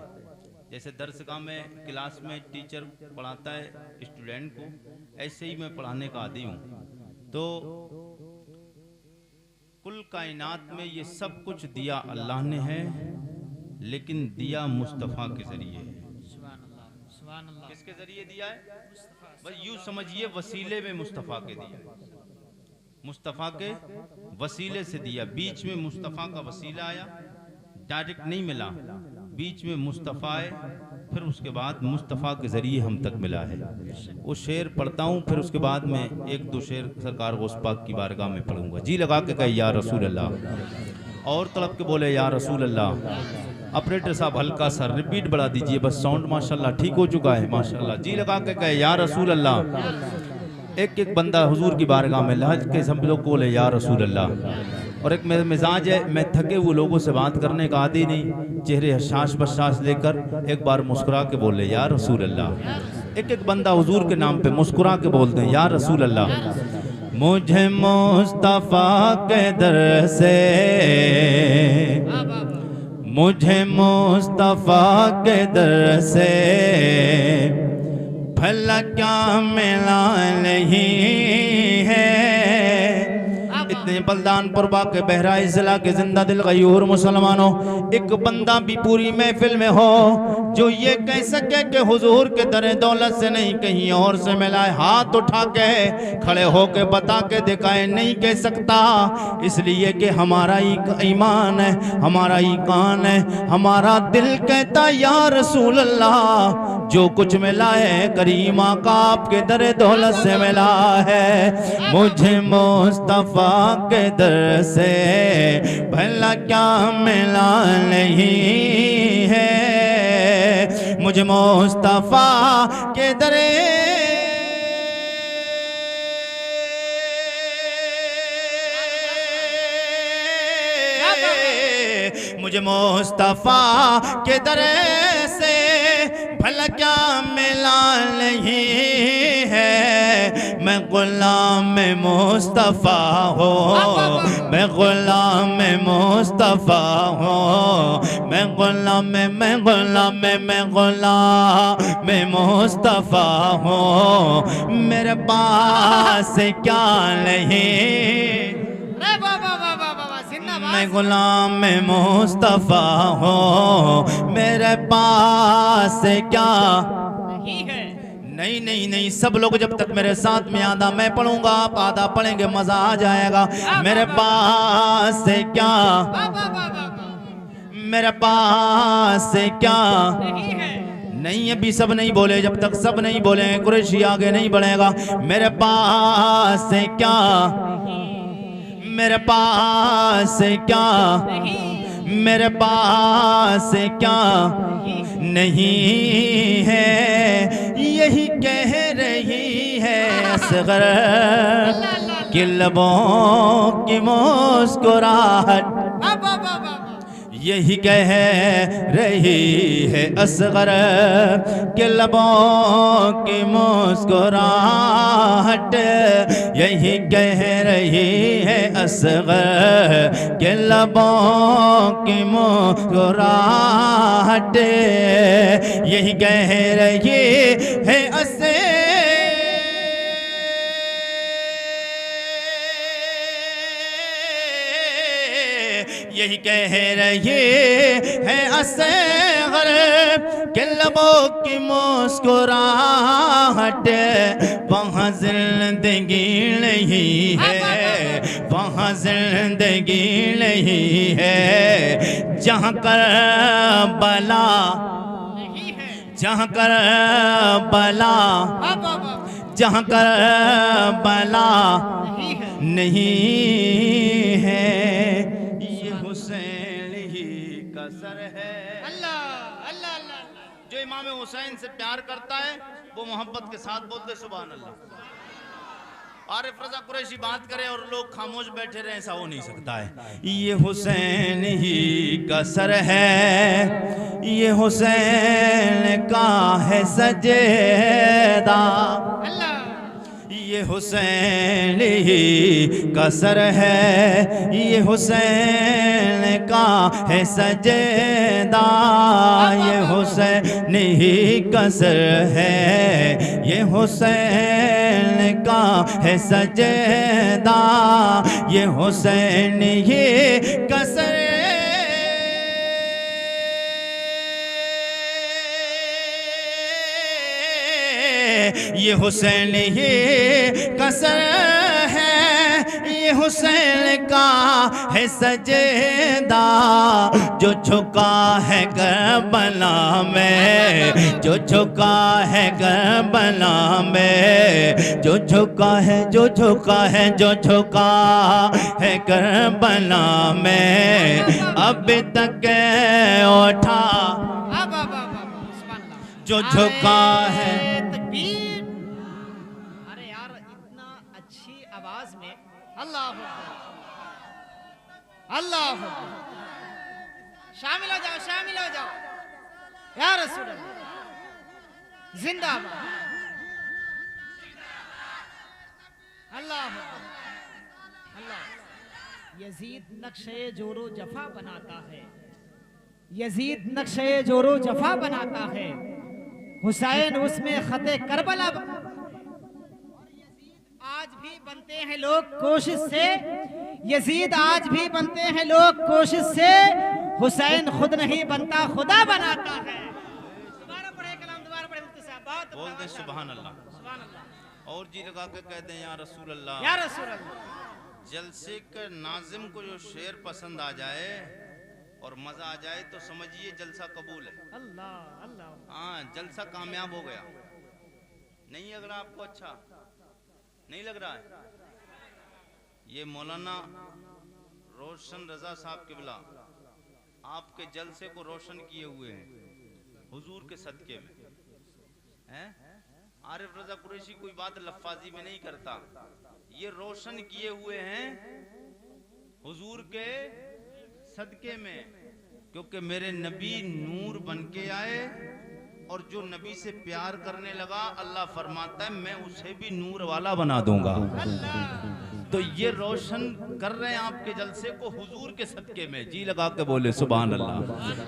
जैसे दर्सगाह में क्लास में टीचर पढ़ाता है स्टूडेंट को, ऐसे ही मैं पढ़ाने का आदी हूँ। तो कुल कायनात में ये सब कुछ दिया अल्लाह ने है, लेकिन दिया मुस्तफ़ा के जरिए है। सुभान अल्लाह। किसके जरिए दिया है? बस यूँ समझिए वसीले में मुस्तफ़ा के दिया, मुस्तफ़ा के वसीले से दिया। बीच में मुस्तफ़ा का वसीला आया, डायरेक्ट नहीं मिला, बीच में मुस्तफ़ा है, फिर उसके बाद मुस्तफ़ा के ज़रिए हम तक मिला है। वो शेर पढ़ता हूँ, फिर उसके बाद में 1-2 शेर सरकार गौस पाक की बारगाह में पढ़ूंगा। जी लगा के कहे या रसूल अल्लाह, और तड़प के बोले या रसूल अल्लाह। ऑपरेटर साहब हल्का सा रिपीट बढ़ा दीजिए, बस साउंड माशाल्लाह ठीक हो चुका है माशाल्लाह। जी लगा के कहे या रसूल अल्लाह। एक एक बंदा हुजूर की बारगाह में लहज के सब लोग बोले या रसूल अल्लाह। और एक मेरा मिजाज है, मैं थके हुए लोगों से बात करने का आदी नहीं, चेहरे हशाश बशाश लेकर एक बार मुस्कुरा के बोले या रसूल अल्लाह। एक एक बंदा हुजूर के नाम पे मुस्कुरा के बोलते हैं या रसूल अल्लाह। मुझे मुस्तफ़ा के दर से, मुझे मुस्तफ़ा के दर से भला क्या मिला नहीं है। इतने बल्दानपुर बाके बहराइच जिला के जिंदा दिल गयूर मुसलमानों, एक बंदा भी पूरी महफिल में हो जो ये कह सके कि हुजूर के दरे दौलत से नहीं कहीं और से मिला है, हाथ उठा के खड़े होके बता के दिखाए, नहीं कह सकता। इसलिए कि हमारा ईमान है, हमारा ईमान है, हमारा दिल कहता या रसूल अल्लाह जो कुछ मिला है करीम आका आपके दरे दौलत से मिला है। मुझे मुस्तफा के दर से भला क्या मिला नहीं है, मुझे मुस्तफा के दरे मुझे मुस्तफा के दरे से भला क्या मिला नहीं है। मैं गुलाम मुस्तफा हो, मैं गुलाम मुस्तफा हो, मैं गुलाम मुस्तफा हो। मेरे पास क्या नहीं, मैं गुलाम मुस्तफा हो, मेरे पास क्या नहीं है। नहीं नहीं नहीं, सब लोग जब तक मेरे साथ में आधा मैं पढ़ूंगा आप आधा पढ़ेंगे, मजा आ जाएगा। मेरे पास क्या, मेरे पास क्या नहीं है। नहीं, अभी सब नहीं बोले, जब तक सब नहीं बोले कुरैशी आगे नहीं बढ़ेगा। मेरे पास क्या, मेरे पास क्या, मेरे पास क्या नहीं है, यही कह रही है असगर कि लबों की मुस्कुराहट, यही कह रही है असगर के लबों की मुस्कुराहट, यही कह रही है असगर के लबों की मुस्कुराहट, यही कह रही है असगर यही कह रही है असगर के लबों की मुस्कुराहट। वहाँ जिंदगी नहीं है, वहाँ जिंदगी नहीं है, जहाँ करबला, जहाँ करबला, जहाँ करबला नहीं है, ये हुसैन ही का सर है। अल्लाह अल्लाह अल्लाह। जो इमाम हुसैन से प्यार करता है वो मोहब्बत के साथ बोलते सुभान अल्लाह। आरिफ रजा कुरैशी बात करे और लोग खामोश बैठे रहे, ऐसा हो नहीं सकता है। ये हुसैन ही का सर है, ये हुसैन का है सजेदा, ये हुसैन ही का सर है, ये हुसैन का है सजेदा, ये हुसैन ही का सर है, ये हुसैन का है सजेदा, ये हुसैन ही का सर, ये हुसैन ही का सर है, ये हुसैन का है सजेदा, जो झुका है करबला में, जो झुका है करबला में, जो झुका है, जो झुका है, जो झुका है करबला में, अब तक उठा, जो झुका है। अरे यार इतना अच्छी आवाज में अल्लाह अल्लाह, शामिल हो जाओ, शामिल हो जाओ या रसूल अल्लाह, जिंदाबाद अल्लाह अल्लाह। यजीद नक्शे जोरो जफा बनाता है, यजीद नक्शे जोरो जफा बनाता है, हुसैन उसमें खते करबला, आज भी बनते हैं लोग कोशिश से, यजीद आज भी बनते हैं लोग कोशिश से, हुसैन खुद नहीं बनता खुदा बनाता है। दोबारा पढ़े कलाम, दोबारा पढ़े मुफ्ती साहब, बहुत बोल दे सुभान अल्लाह। सुभान अल्लाह, और जी लगा के कह दें या रसूल अल्लाह। या रसूल अल्लाह। जलसे के नाजिम को जो शेर पसंद आ जाए और मजा आ जाए तो समझिए जलसा कबूल है। अल्लाह अल्लाह। हाँ, जलसा कामयाब हो गया। नहीं लग रहा आपको? अच्छा नहीं लग रहा है? ये मौलाना रोशन रजा साहब किबला आपके जलसे को रोशन किए हुए हैं हुजूर के सदके में, हैं? आरिफ रजा कुरैशी कोई बात लफ्फाजी में नहीं करता, ये रोशन किए हुए हैं हुजूर के सदके में, क्योंकि मेरे नबी नूर बन के आए और जो नबी से प्यार करने लगा अल्लाह फरमाता है मैं उसे भी नूर वाला बना दूंगा। तो ये रोशन कर रहे हैं आपके जलसे को हुजूर के सदके में। जी लगा के बोले सुभान अल्लाह,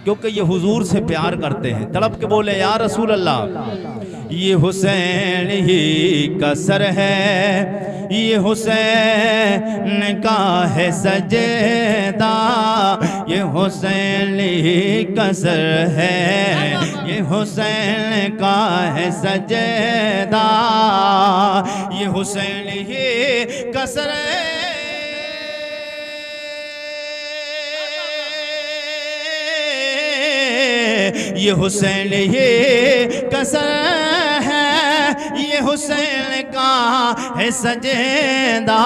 क्योंकि ये हुजूर से प्यार करते हैं। तड़प के बोले या रसूल अल्लाह। ये हुसैन ही कसर है, ये हुसैन का है सजदा, ये हुसैन ही कसर है, ये हुसैन का है सजदा, ये हुसैन ही कसर ये हुसैन ये कसर है, ये हुसैन का है सजेदा,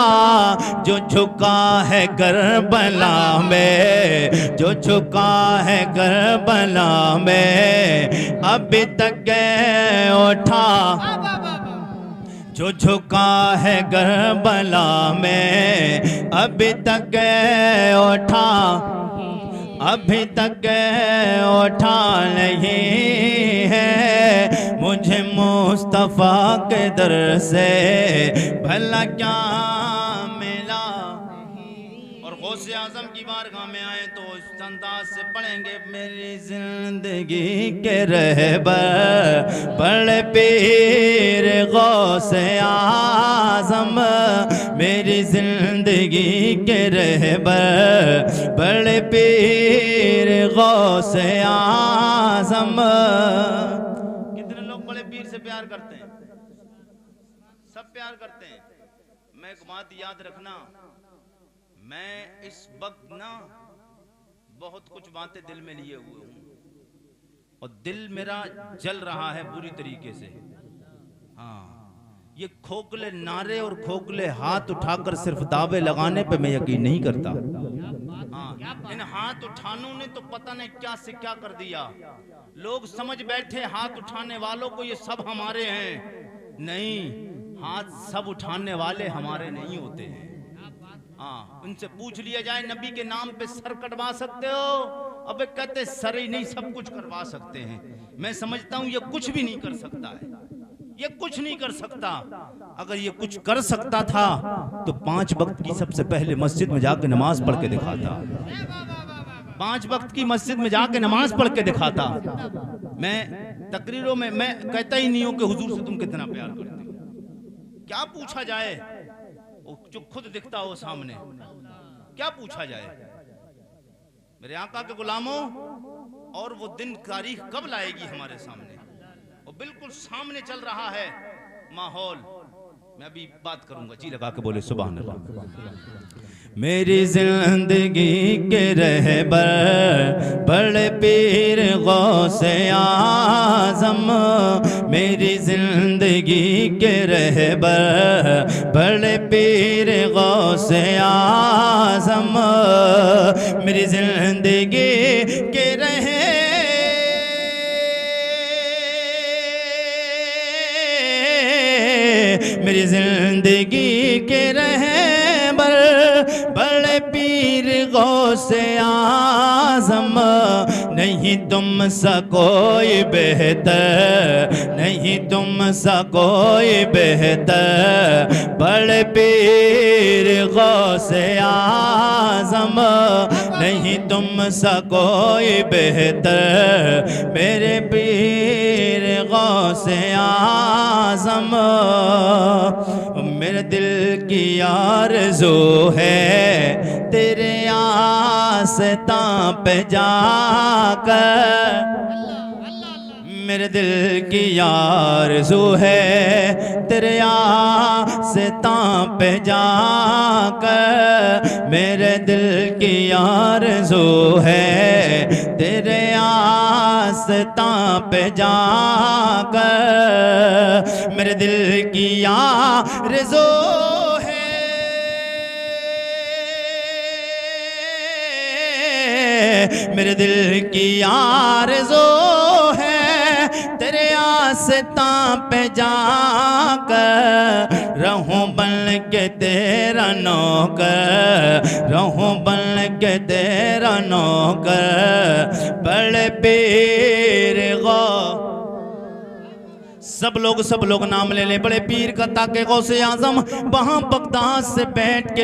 जो झुका है करबला में, जो झुका है करबला में, अभी तक उठा, जो झुका है करबला में, अभी तक उठा, अभी तक उठा नहीं है, मुझे मुस्तफ़ा के दर से भला क्या मिला। और गौसे आज़म की बारगाह में आए तो इस अंदाज से पढ़ेंगे, मेरी जिंदगी के रहबर बड़े पीर गौसे आज़म, मेरी जिंदगी के रहबर बड़े पीर गौसे आज़म। कितने लोग बड़े पीर से प्यार करते हैं? सब प्यार करते हैं। मैं एक बात याद रखना, मैं इस वक्त ना बहुत कुछ बातें दिल में लिए हुए हूं और दिल मेरा जल रहा है बुरी तरीके से। हाँ, ये खोखले नारे और खोखले हाथ उठाकर सिर्फ दावे लगाने पे मैं यकीन नहीं करता। हाँ, इन हाथ उठानों ने तो पता नहीं क्या से क्या कर दिया। लोग समझ बैठे हाथ उठाने वालों को ये सब हमारे हैं। नहीं, हाथ सब उठाने वाले हमारे नहीं होते हैं। हाँ, उनसे पूछ लिया जाए नबी के नाम पे सर कटवा सकते हो? अबे कहते सर ही नहीं सब कुछ करवा सकते हैं। मैं समझता हूं ये कुछ भी नहीं कर सकता है, ये कुछ नहीं कर सकता। अगर ये कुछ कर सकता था तो 5 वक्त की सबसे पहले मस्जिद में जाके नमाज पढ़ के दिखाता। 5 वक्त की मस्जिद में जाके नमाज पढ़ के दिखाता। मैं तकरीरों में मैं कहता ही नहीं हूं कि हुजूर से तुम कितना प्यार करते हो। क्या पूछा जाए, जो खुद दिखता हो सामने, क्या पूछा जाए? मेरे आका के गुलामों, और वो दिन तारीख कब लाएगी हमारे सामने? वो बिल्कुल सामने चल रहा है माहौल। मैं अभी बात करूंगा। जी लगा के बोले सुभान अल्लाह। मेरी जिंदगी के रहबर बड़े पीर गौसे आज़म, मेरी जिंदगी के रहबर बड़े पीर गौसे आज़म, मेरी जिंदगी के मेरी जिंदगी के रहबर बड़े पीर गौसे आज़म, नहीं तुम सा कोई बेहतर, नहीं तुम सा कोई बेहतर, बड़े पीर गौसे आज़म, नहीं तुम सा कोई बेहतर, मेरे पीर गौसे आज़म। मेरे दिल की आरज़ू है तेरे आस्तां पे जाकर, मेरे दिल की आरज़ू है तेरे आस्तां पे जाकर, मेरे दिल की आरज़ू है तेरे आस्तां पे जाकर, मेरे दिल की आरज़ू है मेरे दिल की आरज़ू है तेरे आस्तां पे जाकर, रहूं बन के तेरा नौकर, रहूं बन के तेरा नौकर, बड़े पीर गौ सब लोग नाम ले लें। बड़े पीर का ताके गौसे आजम वहां बगदाद से बैठ के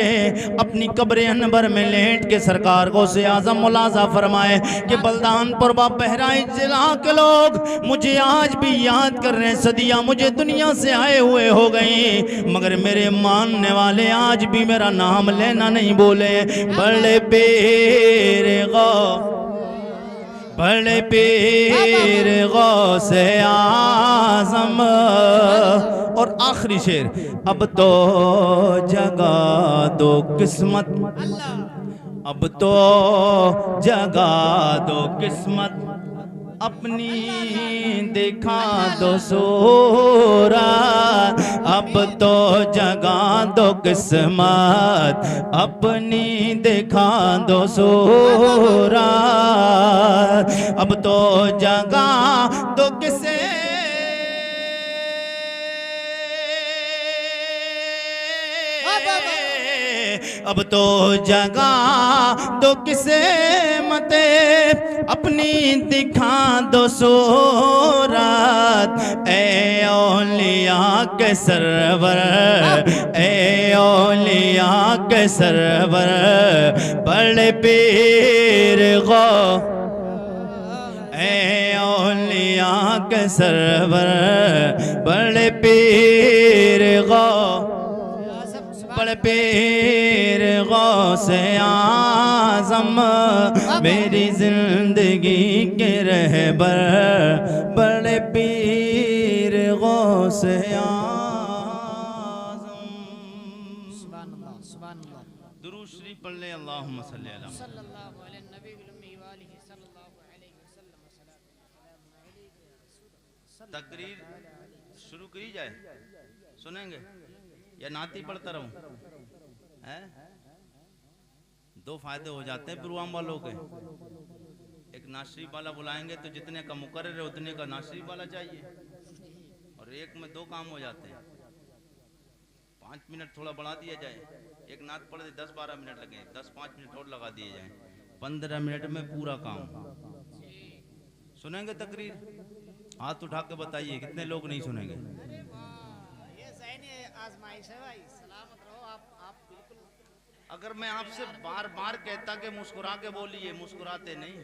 अपनी कब्र अनबर में लेट के सरकार गौसे आजम मुलाजा फरमाए कि बल्दानपुर व बहराइच जिला के लोग मुझे आज भी याद कर रहे हैं। सदियां मुझे दुनिया से आए हुए हो गई, मगर मेरे मानने वाले आज भी मेरा नाम लेना नहीं बोले। बड़े पीर गौ बड़े पीर गौसे आज़म। और आखिरी शेर, अब तो जगा दो किस्मत, अब तो जगा दो किस्मत, अपनी दिखा दो सूरत, अब तो जगा दो किस्मत, अपनी दिखा दो सूरत, अब तो जगा दो किसे अब तो जगा दो किसे मते, अपनी दिखा दो सूरत, ए औलिया के सरवर, ए औलिया के सरवर, बड़े पीर गौ ए औलिया के सरवर, बड़े पीर गौ बड़े पीर गौसे आज़म, मेरी जिंदगी के रहबर, बड़े पीर गौसे आज़म। सुभान अल्लाह, सुभान अल्लाह। दुरूद शरीफ पढ़ ले, अल्लाहुम्मा सल्ली अला सल्लल्लाहु अलैहि नबी उम्मी व आलिहि सल्लल्लाहु अलैहि वसल्लम। तकरीर शुरू करी जाए, सुनेंगे या नाती पढ़ता रहूं? हैं? दो फायदे हो जाते हैं प्रोग्राम वालों के। एक नाशरीफ वाला बुलाएंगे तो जितने का मुकर्रर है उतने का नाशरीफ वाला चाहिए, और एक में दो काम हो जाते हैं। 5 मिनट थोड़ा बढ़ा दिया जाए, एक नात पढ़ दे 10-12 मिनट लगे, 10-5 मिनट और लगा दिए जाए, 15 मिनट में पूरा काम। सुनेंगे तकरीर? हाथ उठा के बताइए कितने लोग नहीं सुनेंगे। आजमाइश है भाई, सलामत रहो आप बिल्कुल। अगर मैं आपसे बार बार कहता कि मुस्कुरा के बोलिए, मुस्कुराते नहीं,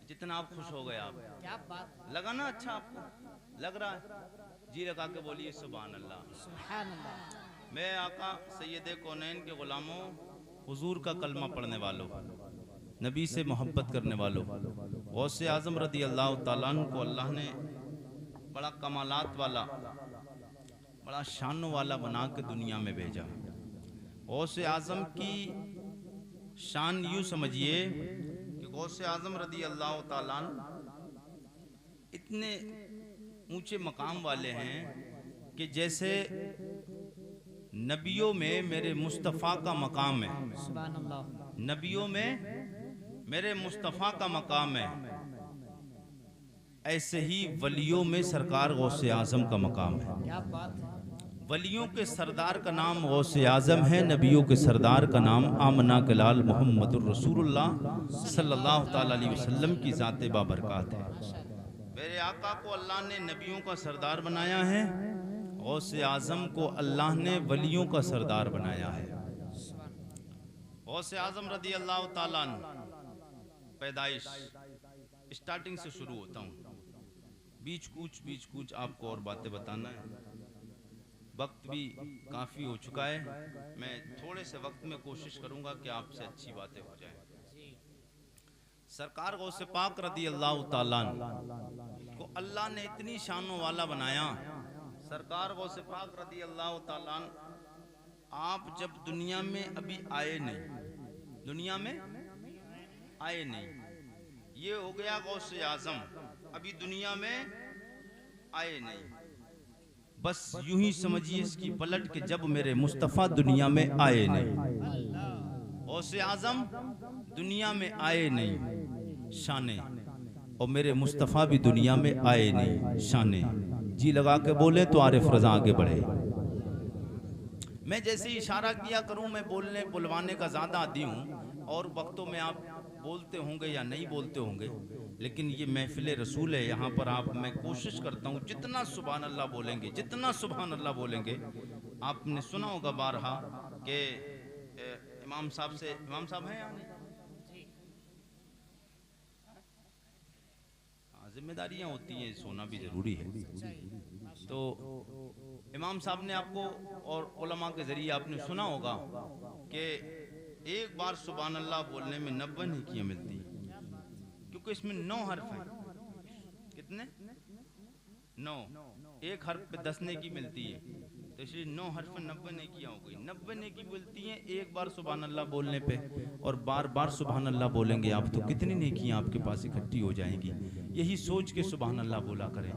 जितना आप खुश हो गए। आप क्या बात, लगा ना? अच्छा आपको लग रहा है? जी लगा के बोलिए सुभान अल्लाह। सुभान अल्लाह। मैं आका सैयद कौनैन के गुलामों, हुजूर का कलमा पढ़ने वालों, नबी से मोहब्बत करने वालों, गौसे आज़म रदी अल्लाह ताला अन्हु को अल्लाह ने बड़ा कमालात वाला, बड़ा शान वाला बना के दुनिया में भेजा। गौसे आज़म की शान यूँ समझिए कि गौसे आज़म रदी अल्लाह ताला इतने ऊंचे मकाम वाले हैं कि जैसे नबियों में मेरे मुस्तफ़ा का मकाम है, सुभान अल्लाह। नबियों में मेरे मुस्तफ़ा का मकाम है, ऐसे ही वलियों में सरकार गौसे आज़म का मकाम है। क्या बात है। वलियों के सरदार का नाम गौसे आज़म है, नबियों के सरदार का नाम आमना के लाल मोहम्मदुर रसूलुल्लाह सल्लल्लाहु ताला अलैहि वसल्लम की ज़ाते बाबरकात है। मेरे आका को अल्लाह ने नबियों का सरदार बनाया है, गौसे आज़म को अल्लाह ने वलियों का सरदार बनाया है। गौसे आज़म रदी अल्लाह ताला अन्हु पैदाइश स्टार्टिंग से शुरू होता हूँ, बीच कूच आपको और बातें बताना है। वक्त भी काफ़ी हो चुका है। मैं थोड़े से वक्त में कोशिश करूंगा कि आपसे अच्छी बातें हो जाएं। सरकार गौस पाक रदी अल्लाह ताला को अल्लाह ने इतनी शानों वाला बनाया। सरकार गौस पाक रदी अल्लाह ताला, आप जब दुनिया में अभी आए नहीं, दुनिया में आए नहीं, ये हो गया गौस आजम, अभी दुनिया में आए नहीं। बस यूं ही समझिए इसकी पलट के जब मेरे मुस्तफ़ा दुनिया में आए नहीं, गौस आजम दुनिया में आए नहीं शाने, और मेरे मुस्तफ़ा भी दुनिया में आए नहीं शाने। जी लगा के बोले तो आरिफ रजा आगे बढ़े। मैं जैसे ही इशारा किया करूं, मैं बोलने बुलवाने का ज़्यादा आदी हूं, और वक्तों में आप बोलते होंगे या नहीं बोलते होंगे, लेकिन ये महफिल रसूल है। यहाँ पर आप, मैं कोशिश करता हूँ जितना सुभान अल्लाह बोलेंगे, जितना सुभान अल्लाह बोलेंगे। आपने सुना होगा बारहा कि इमाम साहब से, इमाम साहब हैं यहाँ, जिम्मेदारियां होती हैं, सोना भी जरूरी है। तो इमाम साहब ने आपको और उलमा के जरिए आपने सुना होगा कि एक बार सुभान अल्लाह बोलने में 90 नेकियां मिलती हैं, क्योंकि इसमें 9 हर्फ हैं। कितने? 9। एक हर्फ पे 10 नेकी मिलती है, तो इसलिए 9 हर्फ 90 नेकियां हो गई। 90 नेकी मिलती हैं एक बार सुभान अल्लाह बोलने पे, और बार बार सुभान अल्लाह बोलेंगे आप तो कितनी नेकियां आपके पास इकट्ठी हो जाएंगी। यही सोच के सुभान अल्लाह बोला करें।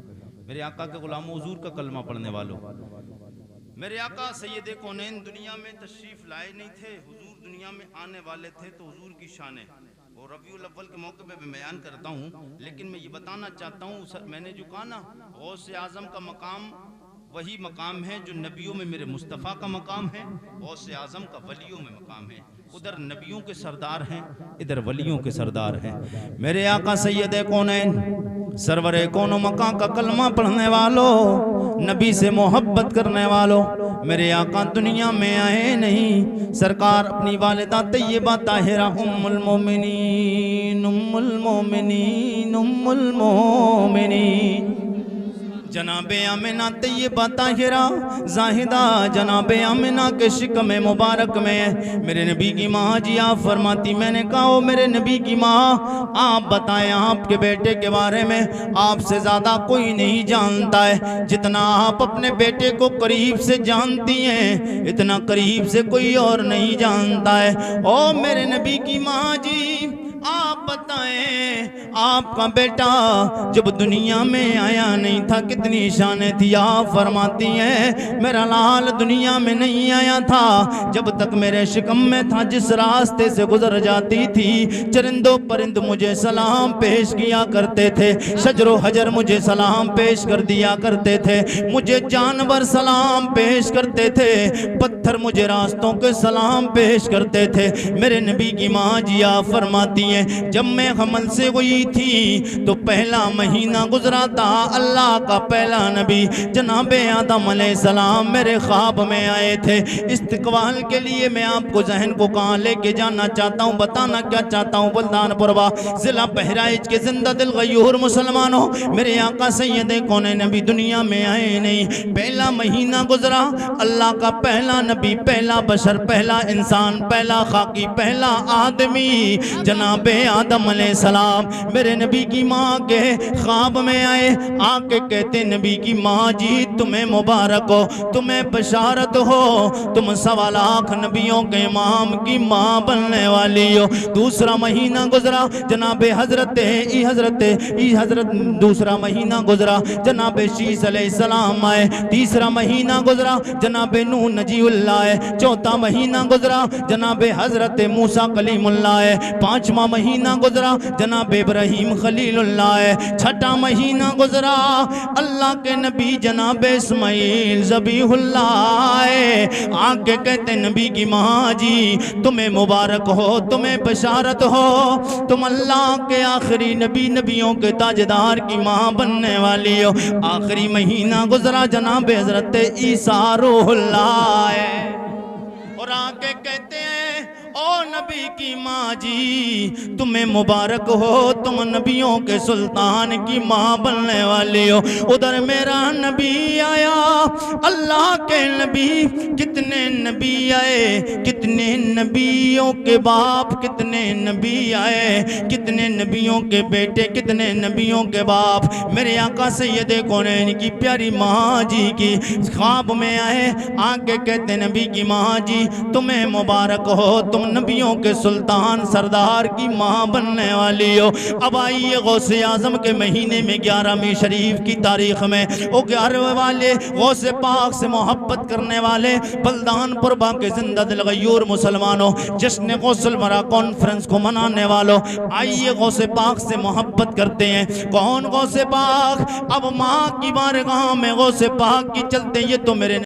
मेरे आका के गुलामों, हुजूर का कलमा पढ़ने वालों, मेरे आका सैयद कौनैन दुनिया में तशरीफ लाए नहीं थे, हुजूर दुनिया में आने वाले थे, तो हुजूर की शान है। और रबीउल अव्वल के मौके पे मैं बयान करता हूँ, लेकिन मैं ये बताना चाहता हूँ, मैंने जो कहा ना, गौस आजम का मकाम वही मकाम है जो नबियों में मेरे मुस्तफ़ा का मकाम है, गौस आजम का वलियों में मकाम है। उधर नबियों के सरदार हैं, इधर वलियों के सरदार हैं। मेरे आका सैयद कौनैन सरवरे कौनो मकां का कलमा पढ़ने वालों, नबी से मोहब्बत करने वालों, मेरे आका दुनिया में आए नहीं। सरकार अपनी वालिदा तैयबा ताहिरा उम्मुल मोमिनीन, उम्मुल मोमिनीन, उम्मुल मोमिनीन, जनाबे आमिना तैयबा ताहिरा जाहिदा, जनाबे आमिना के शिकम मुबारक में मेरे नबी की माँ जी आप फरमाती, मैंने कहा ओ मेरे नबी की माँ, आप बताएं आपके बेटे के बारे में, आपसे ज़्यादा कोई नहीं जानता है। जितना आप अपने बेटे को करीब से जानती हैं, इतना करीब से कोई और नहीं जानता है। ओ मेरे नबी की माँ जी आप बताएं आपका बेटा जब दुनिया में आया नहीं था कितनी शानें थी। आप फरमाती हैं मेरा लाल दुनिया में नहीं आया था, जब तक मेरे शिकम में था, जिस रास्ते से गुजर जाती थी चरिंदो परिंद मुझे सलाम पेश किया करते थे, शजरो हजर मुझे सलाम पेश कर दिया करते थे, मुझे जानवर सलाम पेश करते थे, पत्थर मुझे रास्तों के सलाम पेश करते थे। मेरे नबी की माँ जी आप फरमाती हैं जब मैं हमल से हुई थी तो पहला महीना गुजरा था, अल्लाह का पहला नबी जनाबे आदम अलैहिस्सलाम मेरे ख्वाब में आए थे। इस्तिकबाल के लिए मैं आपको जहन को कहाँ लेके जाना चाहता हूँ, बताना क्या चाहता हूँ। बुल्दान पुरवा जिला बहराइच के जिंदा दिल गयूर मुसलमानों, मेरे आका सैयद कौनैन नबी दुनिया में आए नहीं, पहला महीना गुजरा, अल्लाह का पहला नबी, पहला बशर, पहला इंसान, पहला खाकी, पहला आदमी जनाब आदम अलैहिस्सलाम मेरे नबी की माँ के ख्वाब में आए, आके कहते नबी की माँ जी तुम्हें मुबारक हो, तुम्हें बशारत हो, तुम 1.25 लाख नबियों के इमाम की माँ बनने वाली हो। दूसरा महीना गुजरा जनाबे हजरत दूसरा महीना गुजरा जनाबे शीस अलैहिस्सलाम आए, तीसरा महीना गुजरा जनाबे नूह नजीउल्लाह आए, चौथा महीना गुजरा जनाबे हजरत मूसा कलीमुल्लाह आए, 5वां महीना गुजरा जनाब इब्राहिम खलीलुल्लाह है, छठा महीना गुजरा अल्लाह के नबी जनाब इस्माइल ज़बीहुल्लाह है। आके कहते नबी की माँ जी तुम्हें मुबारक हो, तुम्हें बशारत हो, तुम अल्लाह के आखिरी नबी, नबियों के ताजदार की माँ बनने वाली हो। आखिरी महीना गुजरा जनाब हजरत ईसा रूहुल्लाह है, और आके कहते हैं ओ नबी की माँ जी तुम्हें मुबारक हो, तुम नबियों के सुल्तान की माँ बनने वाली हो। उधर मेरा नबी आया अल्लाह के नबी कितने नबी आए, कितने नबियों के बाप कितने नबी आए, कितने नबियों के बेटे कितने नबियों के बाप। मेरे आका सैयद कौनैन की प्यारी माँ जी की ख्वाब में आए, आके कहते नबी की माँ जी तुम्हें मुबारक हो, तुम नबियों के सुल्तान सरदार की माँ बनने वाली हो। अब आइए गौसे आजम के महीने में 11वीं शरीफ की तारीख में वो 11वें वाले गौसे पाक से मोहब्बत करने वाले बल्दानपुर बाके जिंदा दिल गयूर मुसलमानों, जश्न गौसल मरा कॉन्फ्रेंस को मनाने वालों, आइए गौसे पाक से मोहब्बत करते हैं। कौन गौसे पाक? अब माँ की बारगाह में गौसे पाक की चलते, ये तो मेरे